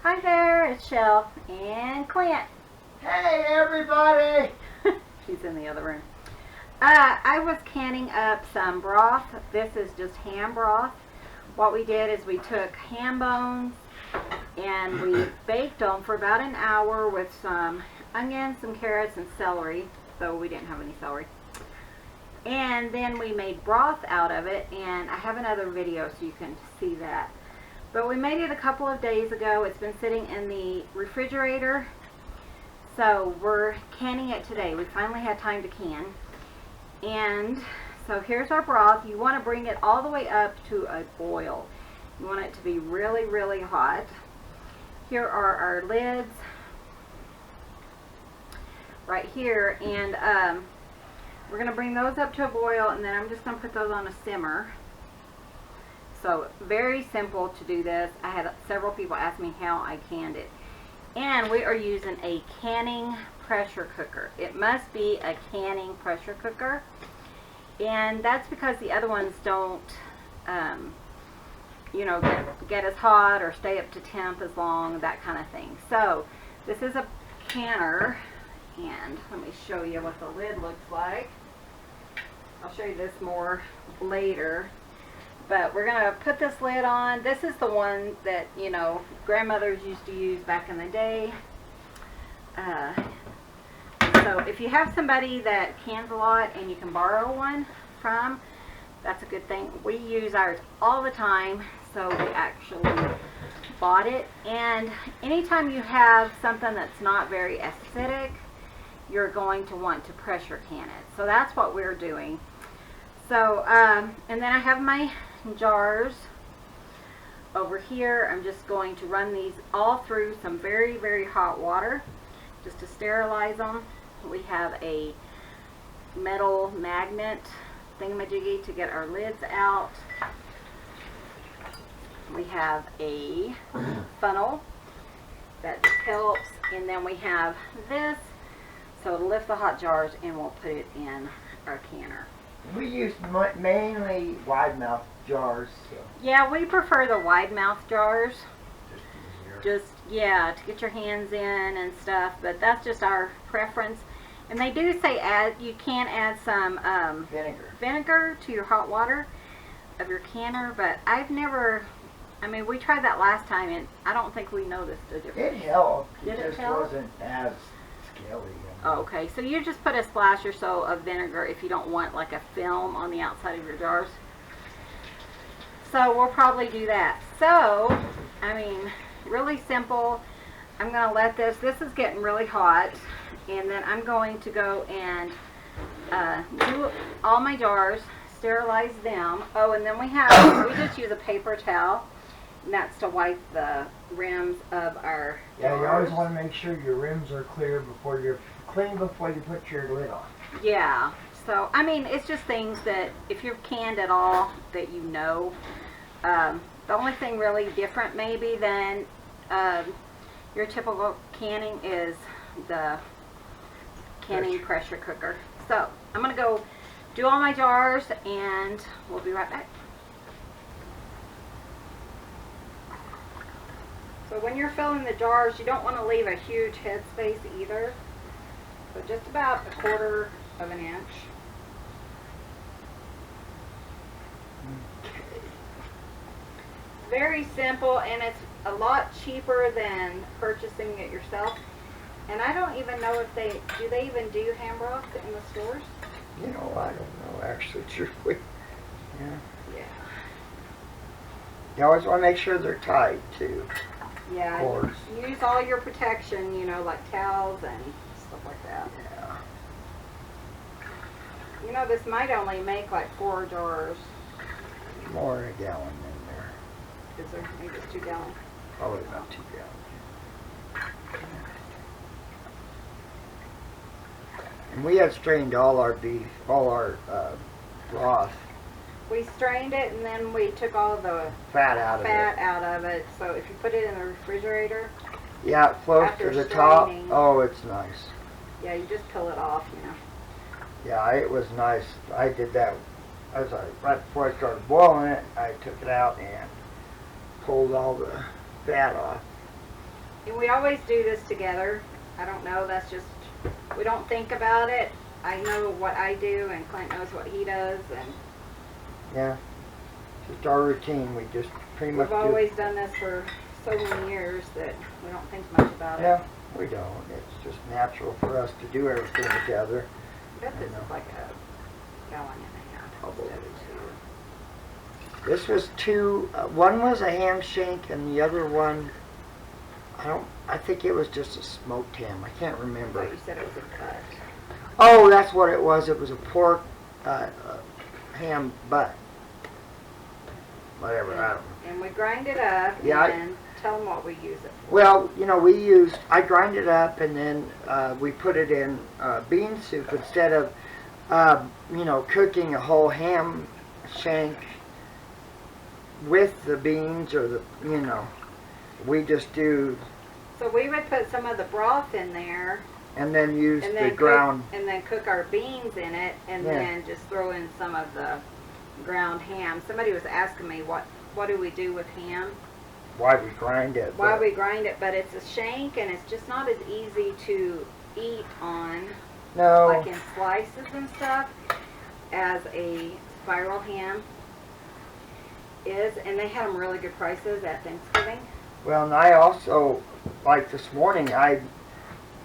Hi there, it's Shell and Clint. Hey everybody! She's in the other room. I was canning up some broth. This is just ham broth. What we did is we took ham bones and we baked them for about an hour with some onions, some carrots, and celery, though we didn't have any celery. And then we made broth out of it, and I have another video so you can see that. But we made it a couple of days ago. It's been sitting in the refrigerator. So we're canning it today. We finally had time to can. And so here's our broth. You want to bring it all the way up to a boil. You want it to be really, really hot. Here are our lids right here. And we're going to bring those up to a boil, and then I'm just going to put those on a simmer. So very simple to do this. I had several people ask me how I canned it. And we are using a canning pressure cooker. It must be a canning pressure cooker. And that's because the other ones don't, get as hot or stay up to temp as long, that kind of thing. So this is a canner. And let me show you what the lid looks like. I'll show you this more later. But we're going to put this lid on. This is the one that, grandmothers used to use back in the day. So if you have somebody that cans a lot and you can borrow one from, that's a good thing. We use ours all the time, so we actually bought it. And anytime you have something that's not very acidic, you're going to want to pressure can it. So that's what we're doing. So, and then I have my jars over here. I'm just going to run these all through some very, very hot water just to sterilize them. We have a metal magnet thingamajiggy to get our lids out. We have a funnel that helps, and then we have this so to lift the hot jars, and we'll put it in our canner. We use mainly wide mouth jars. So. Yeah, we prefer the wide mouth jars. Just to get your hands in and stuff, but that's just our preference. And they do say you can add some vinegar to your hot water of your canner, but I've never, we tried that last time and I don't think we noticed a difference. It helped. Did it just help? Wasn't as scaly. Oh, okay, so you just put a splash or so of vinegar if you don't want like a film on the outside of your jars. So we'll probably do that. So, really simple. I'm going to let this is getting really hot, and then I'm going to go and do all my jars, sterilize them. Oh, and then we just use a paper towel, and that's to wipe the rims of our jars. Yeah, you always want to make sure your rims are clear before you put your lid on. Yeah. So, it's just things that if you've canned at all that you know. The only thing really different maybe than your typical canning is the canning pressure cooker. So, I'm going to go do all my jars and we'll be right back. So when you're filling the jars, you don't want to leave a huge headspace either. So just about 1/4 of an inch. Okay. Very simple, and it's a lot cheaper than purchasing it yourself. And I don't even know if they even do ham broth in the stores? I don't know actually, truthfully. Yeah. Yeah. You always want to make sure they're tight too. Yeah. Of course. Use all your protection, like towels and stuff like that. Yeah. This might only make like 4 jars. More than a gallon in there. Is there? Maybe it's 2 gallons. Probably about 2 gallons. And we had strained all our broth. We strained it and then we took all the Fat out of it. So if you put it in the refrigerator, yeah, it floats to the top. Oh, it's nice. Yeah, you just peel it off, Yeah, it was nice. I did that right before I started boiling it. I took it out and pulled all the fat off. And we always do this together. I don't know, that's just, we don't think about it. I know what I do and Clint knows what he does, and Yeah. Just our routine. We just pretty much we've always done this for so many years that we don't think much about it. Yeah, we don't. It's just natural for us to do everything together. I bet this is like a gallon and a half. Probably. instead of two. This was two. One was a ham shank, and the other one, I think it was just a smoked ham. I can't I remember. thought you said it was a cut. Oh, that's what it was. It was a pork ham butt. Whatever. I don't know. And we grind it up, Yeah, and tell them what we use it for. Well, you know, I grind it up, and then we put it in bean soup instead of, you know, cooking a whole ham shank with the beans or the, you know, we just do, So we would put some of the broth in there, and then use and the then ground. cook, and then cook our beans in it, and Yeah. then just throw in some of the ground ham. Somebody was asking me what do we do with ham? Why we grind it. Why but we grind it, but it's a shank, and it's just not as easy to eat on, No, like in slices and stuff, as a spiral ham is. And they had them really good prices at Thanksgiving. well, and I also, like this morning, I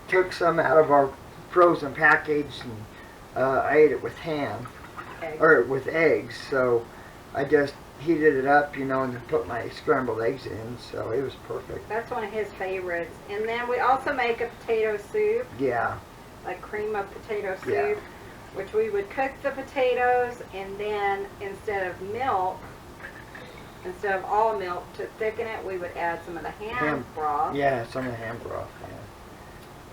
took some out of our frozen package, and I ate it with ham. Eggs. Or with eggs, so I just heated it up, you know, and then put my scrambled eggs in, so it was perfect. That's one of his favorites. And then we also make a potato soup, Yeah, like cream of potato soup, Yeah. which we would cook the potatoes, and then instead of all milk to thicken it, we would add some of the ham broth, yeah, some of the ham broth,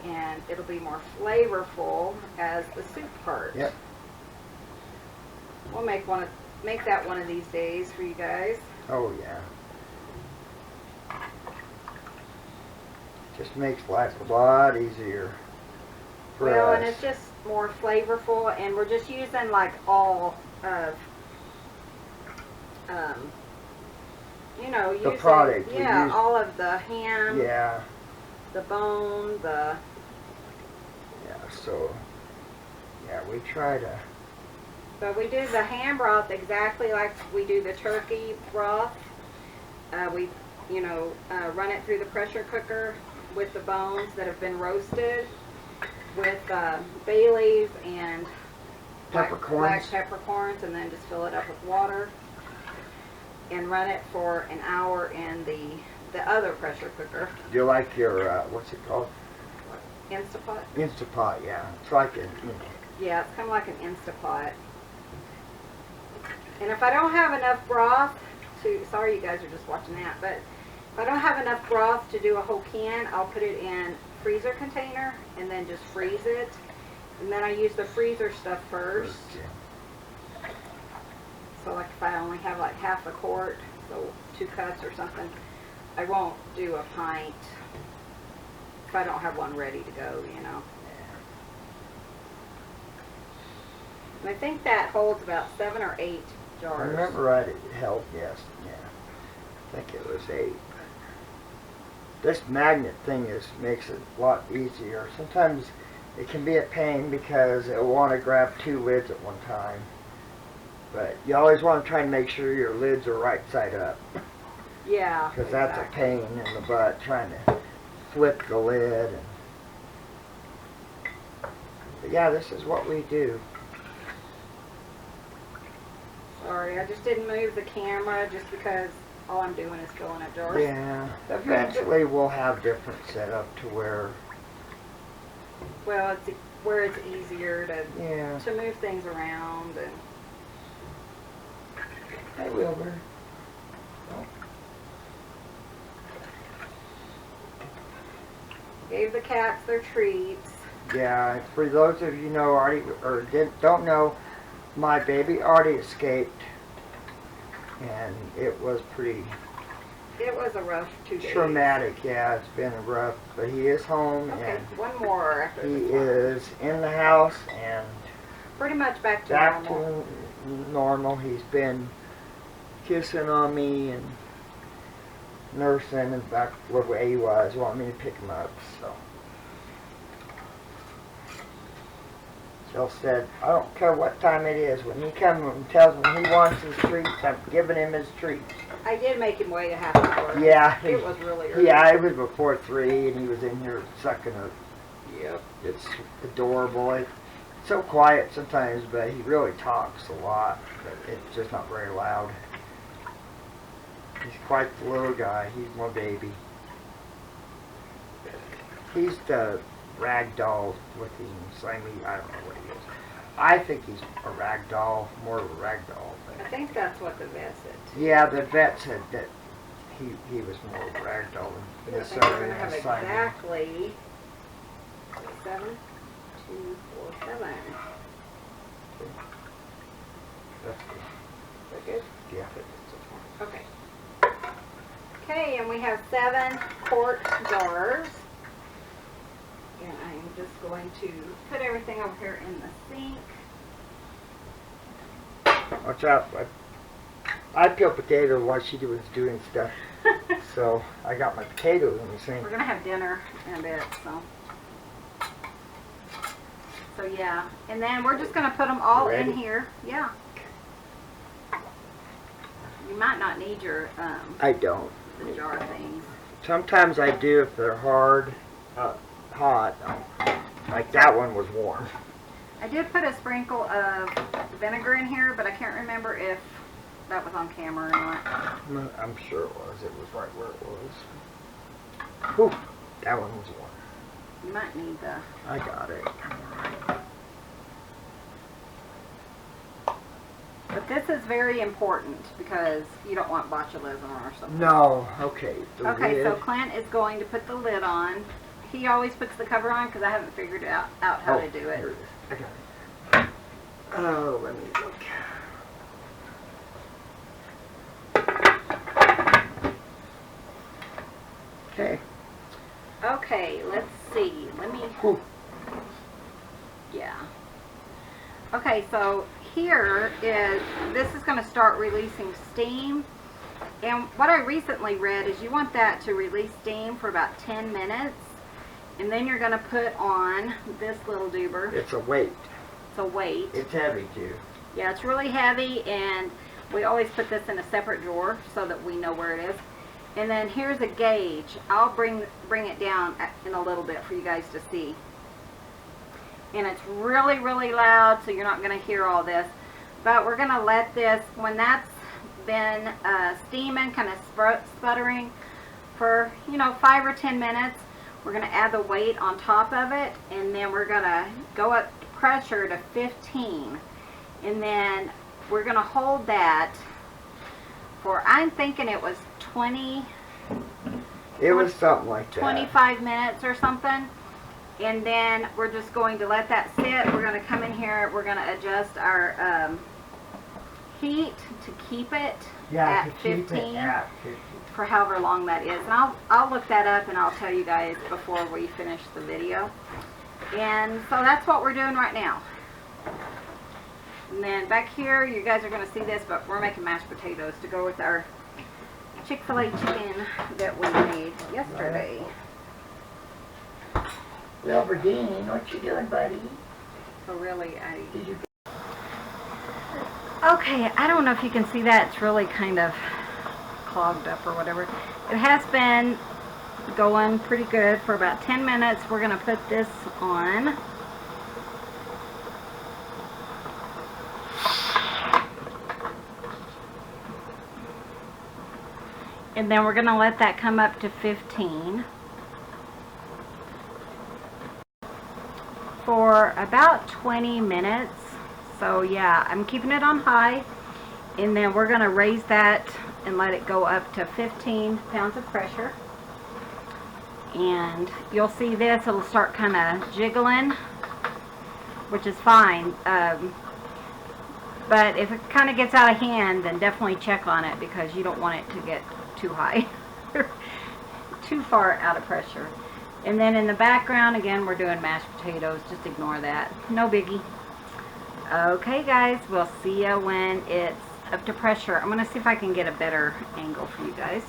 yeah. and it'll be more flavorful as the soup part. Yep. We'll make that one of these days for you guys. Oh, yeah. Just makes life a lot easier for Well, us. and it's just more flavorful, and we're just using like all of, you know, using, product we yeah, use- all of the ham, Yeah, the bone, yeah, so, yeah, we try to, but we do the ham broth exactly like we do the turkey broth. We, you know, run it through the pressure cooker with the bones that have been roasted with bay leaves and black peppercorns. peppercorns, and then just fill it up with water and run it for an hour in the other pressure cooker, Do you like your, what's it called? Instapot. Instapot, yeah. It's like a, you know, Yeah, it's kind of like an Instapot. And if I don't have enough broth sorry you guys are just watching that, but if I don't have enough broth to do a whole can, I'll put it in freezer container and then just freeze it. And then I use the freezer stuff first. yeah. So like if I only have like half a quart, so 2 cups or something, I won't do a pint if I don't have one ready to go, you know. And I think that holds about 7 or 8 I jars. remember right, it held, yes, yeah. I think it was 8. This magnet thing makes it a lot easier. Sometimes it can be a pain because it'll want to grab 2 lids at one time. But you always want to try and make sure your lids are right side up. Yeah. Because that's a exactly. pain in the butt trying to flip the lid. But yeah, this is what we do. Sorry, I just didn't move the camera just because all I'm doing is filling up jars. Yeah, eventually we'll have different setup to where, Well, it's where it's easier yeah. to move things around. And Hey, Wilbur. gave the cats their treats. Yeah, for those of you know Artie or don't know, my baby Artie escaped, and it was pretty It was a rough 2 days. traumatic. Yeah, it's been rough, but he is home Okay, and one more after he this one. is in the house and Pretty much back to back normal. to normal. He's been kissing on me and nursing and back where he was, wanted me to pick him up, so. Jill said, I don't care what time it is. When he comes and tells me he wants his treats, I'm giving him his treats. I did make him wait a half hour. Yeah. It was really early. Yeah, it was before 3, and he was in here sucking a... Yep. It's adorable. It's so quiet sometimes, but he really talks a lot. But it's just not very loud. He's quite the little guy. He's my baby. He's the ragdoll looking slimy. I don't know what he is. I think he's a ragdoll, more of a ragdoll. I think that's what the vet said. Yeah, the vet said that he was more of a ragdoll than I this think we're going other to have slimy. exactly 7, 2, 4, 7. That's good. Is that good? Yeah. Okay. Okay, and we have 7 quart jars. And I'm just going to put everything over here in the sink. Watch out. I peel potatoes while she was doing stuff. So I got my potatoes in the sink. We're going to have dinner in a bit, so yeah. And then we're just going to put them all in here. Yeah. You might not need your I don't. the jar things. Sometimes I do if they're hard, hot. Like that one was warm. I did put a sprinkle of vinegar in here, but I can't remember if that was on camera or not. I'm sure it was. It was right where it was. Whew, that one was warm. You might need the... I got it. But this is very important because you don't want botulism or something. No, okay. Okay, so Clint is going to put the lid on. He always puts the cover on because I haven't figured out how to do it. Here it is. I got it. Oh, let me look. Okay. Okay, let's see. Let me... Whew. Yeah. Okay, so here this is going to start releasing steam. And what I recently read is you want that to release steam for about 10 minutes. And then you're going to put on this little doober. It's a weight. It's a weight. It's heavy too. Yeah, it's really heavy, and we always put this in a separate drawer so that we know where it is. And then here's a gauge. I'll bring it down in a little bit for you guys to see. And it's really, really loud, so you're not going to hear all this. But we're going to let this, when that's been steaming, kind of sputtering for, 5 or 10 minutes, we're going to add the weight on top of it, and then we're going to go up pressure to 15. And then we're going to hold that for, I'm thinking it was 20. It was something like that. 25 minutes or something. And then we're just going to let that sit. We're going to come in here. We're going to adjust our heat to keep it at 15 for however long that is. And I'll look that up and I'll tell you guys before we finish the video. And so that's what we're doing right now. And then back here, you guys are going to see this, but we're making mashed potatoes to go with our Chick-fil-A chicken that we made yesterday. Lamborghini, what you doing, buddy? So really, okay, I don't know if you can see that. It's really kind of clogged up or whatever. It has been going pretty good for about 10 minutes. We're going to put this on. And then we're going to let that come up to 15 for about 20 minutes. So yeah, I'm keeping it on high, and then we're going to raise that and let it go up to 15 pounds of pressure. And you'll see this, it'll start kind of jiggling, which is fine. But if it kind of gets out of hand, then definitely check on it because you don't want it to get too high, too far out of pressure. And then in the background, again, we're doing mashed potatoes. Just ignore that. No biggie. Okay, guys, we'll see you when it's up to pressure. I'm going to see if I can get a better angle for you guys.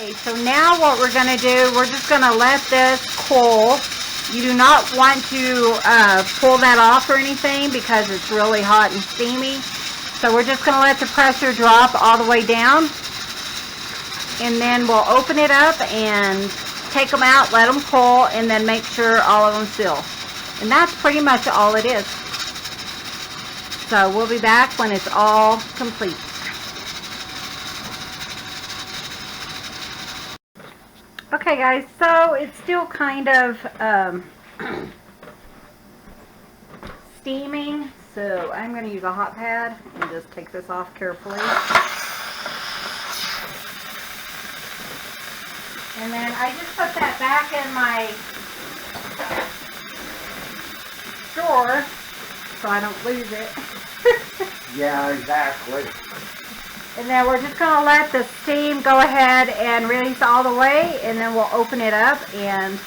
Okay, so now what we're going to do, we're just going to let this cool. You do not want to pull that off or anything because it's really hot and steamy. So we're just going to let the pressure drop all the way down. And then we'll open it up and take them out, let them cool, and then make sure all of them seal. And that's pretty much all it is. So we'll be back when it's all complete. Okay guys, so it's still kind of steaming, so I'm going to use a hot pad and just take this off carefully. And then I just put that back in my drawer so I don't lose it. Yeah, exactly. And then we're just going to let the steam go ahead and release all the way, and then we'll open it up and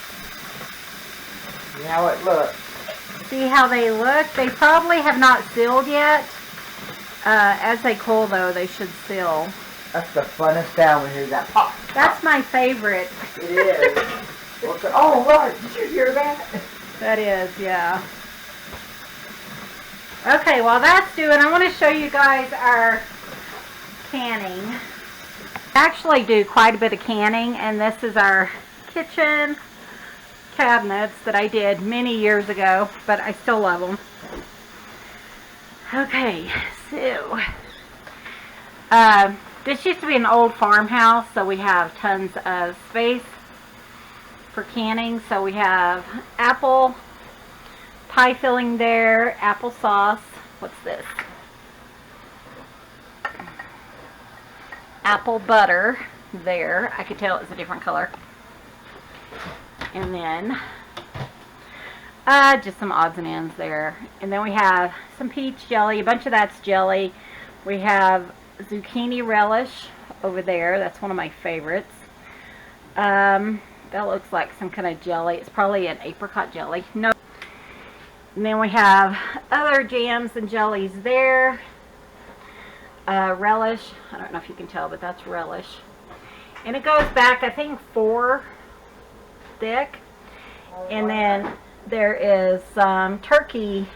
See how it looks. see how they look. They probably have not sealed yet. As they cool though, they should seal. That's the funnest sound when you hear that pop. That's my favorite. It is. Oh, look, did you hear that? That is, yeah. Okay, while that's doing, I want to show you guys our canning. I actually do quite a bit of canning, and this is our kitchen cabinets that I did many years ago, but I still love them. Okay, so this used to be an old farmhouse, so we have tons of space for canning. So we have apple pie filling there, applesauce. What's this? Apple butter there. I could tell it's a different color. And then just some odds and ends there. And then we have some peach jelly. A bunch of that's jelly. We have zucchini relish over there. That's one of my favorites. That looks like some kind of jelly. It's probably an apricot jelly. No. And then we have other jams and jellies there. Relish. I don't know if you can tell, but that's relish. And it goes back, I think, 4 thick. And then there is some turkey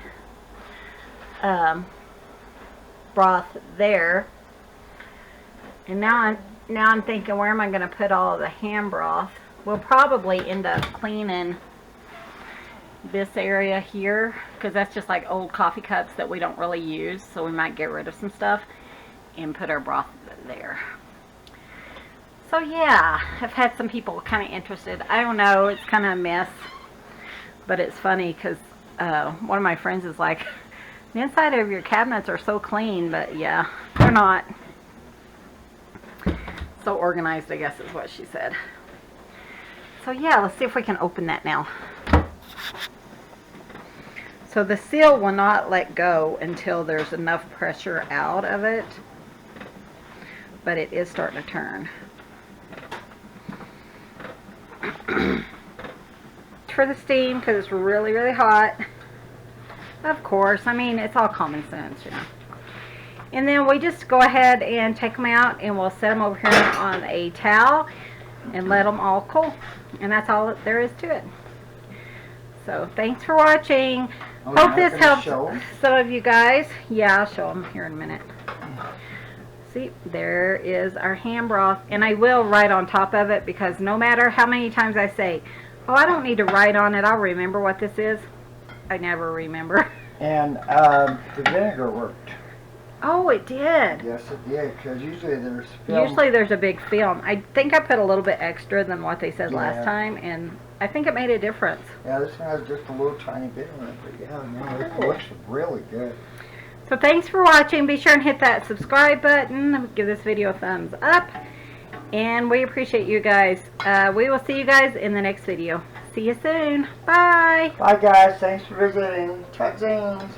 broth there. And now I'm thinking, where am I going to put all of the ham broth? We'll probably end up cleaning this area here, because that's just like old coffee cups that we don't really use, so we might get rid of some stuff and put our broth there. So yeah, I've had some people kind of interested. I don't know, it's kind of a mess, but it's funny because one of my friends is like, the inside of your cabinets are so clean, but yeah, they're not. So organized, I guess is what she said. So yeah, let's see if we can open that now. So the seal will not let go until there's enough pressure out of it, but it is starting to turn. For the steam, because it's really, really hot. Of course, I mean, it's all common sense, you know. And then we just go ahead and take them out, and we'll set them over here on a towel and let them all cool. And that's all that there is to it. So thanks for watching. Hope this helps some of you guys. Yeah, I'll show them here in a minute. See, there is our ham broth. And I will write on top of it, because no matter how many times I say, oh, I don't need to write on it, I'll remember what this is, I never remember. And the vinegar worked. Oh, it did. Yes, it did, because usually there's film. Usually there's a big film. I think I put a little bit extra than what they said last time, and I think it made a difference. Yeah, this one has just a little tiny bit in it, but yeah, no, it looks really good. So thanks for watching. Be sure and hit that subscribe button. Give this video a thumbs up. And we appreciate you guys. We will see you guys in the next video. See you soon. Bye. Bye, guys. Thanks for visiting. Tutzings.